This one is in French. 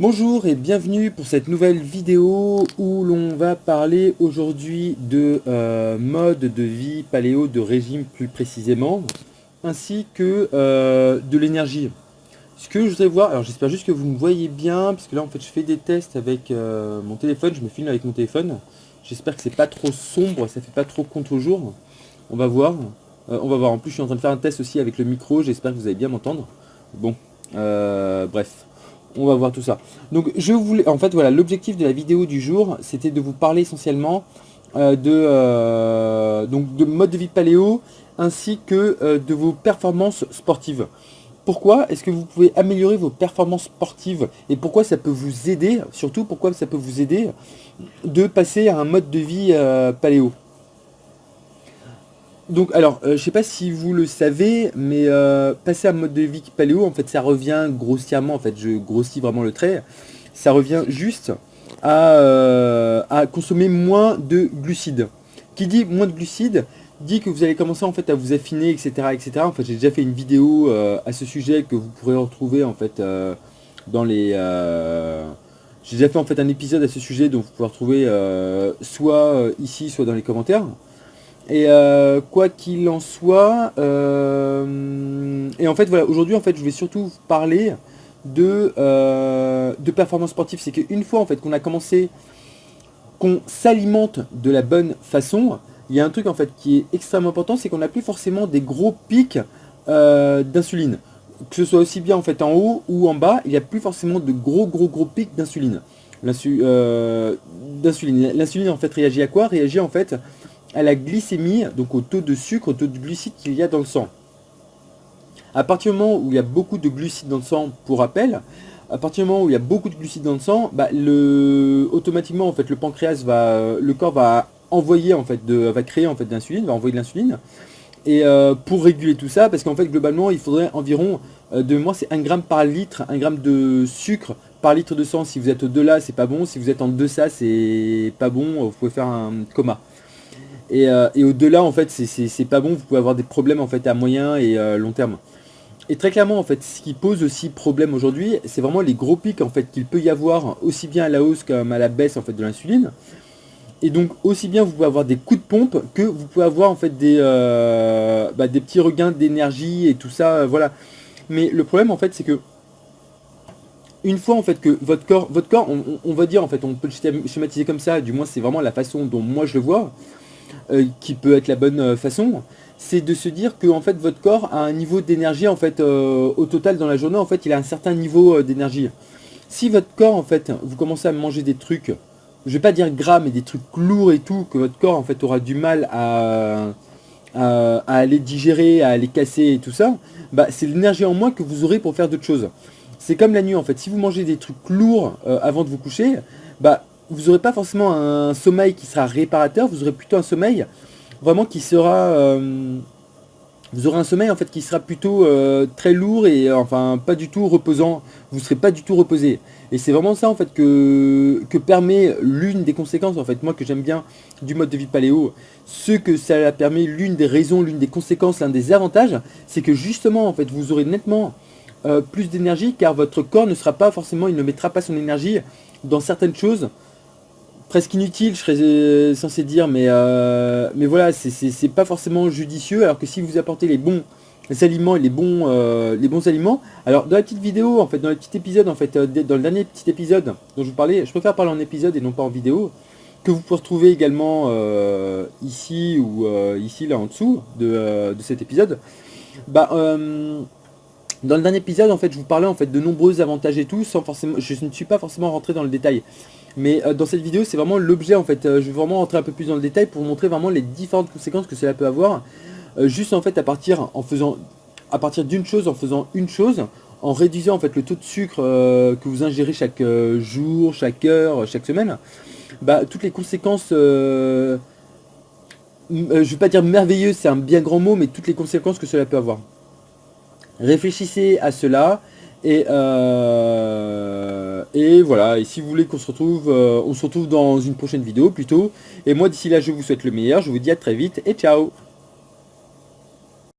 Bonjour et bienvenue pour cette nouvelle vidéo où l'on va parler aujourd'hui de mode de vie paléo, de régime plus précisément, ainsi que de l'énergie. Ce que je voudrais voir, alors j'espère juste que vous me voyez bien, parce que là en fait je fais des tests avec mon téléphone, je me filme avec mon téléphone. J'espère que c'est pas trop sombre, ça fait pas trop contre-jour. On va voir. On va voir. En plus je suis en train de faire un test aussi avec le micro, j'espère que vous allez bien m'entendre. Bon, bref. On va voir tout ça. Donc je voulais, en fait voilà, l'objectif de la vidéo du jour, c'était de vous parler essentiellement donc de mode de vie paléo ainsi que de vos performances sportives. Pourquoi est-ce que vous pouvez améliorer vos performances sportives et pourquoi ça peut vous aider, surtout pourquoi ça peut vous aider de passer à un mode de vie paléo. Donc alors, je sais pas si vous le savez, mais passer à un mode de vie paléo, en fait, ça revient grossièrement, en fait, je grossis vraiment le trait, ça revient juste à consommer moins de glucides. Qui dit moins de glucides, dit que vous allez commencer en fait à vous affiner, etc., etc. En fait, j'ai déjà fait une vidéo à ce sujet que vous pourrez retrouver en fait dans les. J'ai déjà fait en fait un épisode à ce sujet, donc vous pouvez retrouver soit ici, soit dans les commentaires. Et quoi qu'il en soit, et en fait voilà, aujourd'hui en fait je vais surtout vous parler de performance sportive. C'est qu'une fois en fait qu'on a commencé, qu'on s'alimente de la bonne façon, il y a un truc en fait qui est extrêmement important, c'est qu'on n'a plus forcément des gros pics d'insuline. Que ce soit aussi bien en fait en haut ou en bas, il n'y a plus forcément de gros pics d'insuline. L'insuline en fait réagit à quoi? Réagit en fait à la glycémie, donc au taux de sucre, au taux de glucides qu'il y a dans le sang. À partir du moment où il y a beaucoup de glucides dans le sang, pour rappel, à partir du moment où il y a beaucoup de glucides dans le sang, bah, automatiquement en fait le pancréas le corps va envoyer en fait va créer en fait de l'insuline, va envoyer de l'insuline. Et pour réguler tout ça, parce qu'en fait globalement il faudrait environ de mémoire c'est 1 gramme par litre, 1 gramme de sucre par litre de sang. Si vous êtes au-delà, c'est pas bon. Si vous êtes en deçà, c'est pas bon. Vous pouvez faire un coma. Et au-delà, en fait, c'est pas bon. Vous pouvez avoir des problèmes en fait à moyen et long terme. Et très clairement, en fait, ce qui pose aussi problème aujourd'hui, c'est vraiment les gros pics en fait qu'il peut y avoir aussi bien à la hausse qu'à la baisse en fait de l'insuline. Et donc aussi bien vous pouvez avoir des coups de pompe que vous pouvez avoir en fait des petits regains d'énergie et tout ça, voilà. Mais le problème en fait, c'est que une fois en fait que votre corps, on va dire en fait, on peut le schématiser comme ça. Du moins, c'est vraiment la façon dont moi je le vois. Qui peut être la bonne façon, c'est de se dire que en fait votre corps a un niveau d'énergie en fait au total dans la journée en fait il a un certain niveau d'énergie. Si votre corps en fait vous commencez à manger des trucs, je vais pas dire gras mais des trucs lourds et tout, que votre corps en fait aura du mal à les digérer, à les casser et tout ça, bah c'est l'énergie en moins que vous aurez pour faire d'autres choses. C'est comme la nuit en fait, si vous mangez des trucs lourds avant de vous coucher, bah vous n'aurez pas forcément un sommeil qui sera réparateur, vous aurez plutôt un sommeil vraiment qui sera vous aurez un sommeil en fait qui sera plutôt très lourd et enfin pas du tout reposant, vous ne serez pas du tout reposé. Et c'est vraiment ça en fait que permet l'une des conséquences en fait, moi que j'aime bien du mode de vie paléo, ce que ça permet, l'une des raisons, l'une des conséquences, l'un des avantages, c'est que justement en fait vous aurez nettement plus d'énergie car votre corps ne sera pas forcément, il ne mettra pas son énergie dans certaines choses presque inutile, je serais censé dire, mais voilà, c'est pas forcément judicieux, alors que si vous apportez les bons aliments et les bons aliments, alors dans la petite vidéo, en fait, dans le petit épisode, en fait, dans le dernier petit épisode dont je vous parlais, je préfère parler en épisode et non pas en vidéo, que vous pouvez retrouver également ici ou ici, là en dessous de cet épisode, bah, dans le dernier épisode, en fait, je vous parlais en fait de nombreux avantages et tout, sans forcément, je ne suis pas forcément rentré dans le détail. Mais dans cette vidéo, c'est vraiment l'objet en fait. Je vais vraiment rentrer un peu plus dans le détail pour vous montrer vraiment les différentes conséquences que cela peut avoir. Juste en fait à partir d'une chose, en faisant une chose, en réduisant en fait le taux de sucre que vous ingérez chaque jour, chaque heure, chaque semaine, bah toutes les conséquences, je vais pas dire merveilleuses, c'est un bien grand mot, mais toutes les conséquences que cela peut avoir. Réfléchissez à cela et voilà. Et si vous voulez on se retrouve dans une prochaine vidéo plutôt. Et moi d'ici là je vous souhaite le meilleur, je vous dis à très vite et ciao.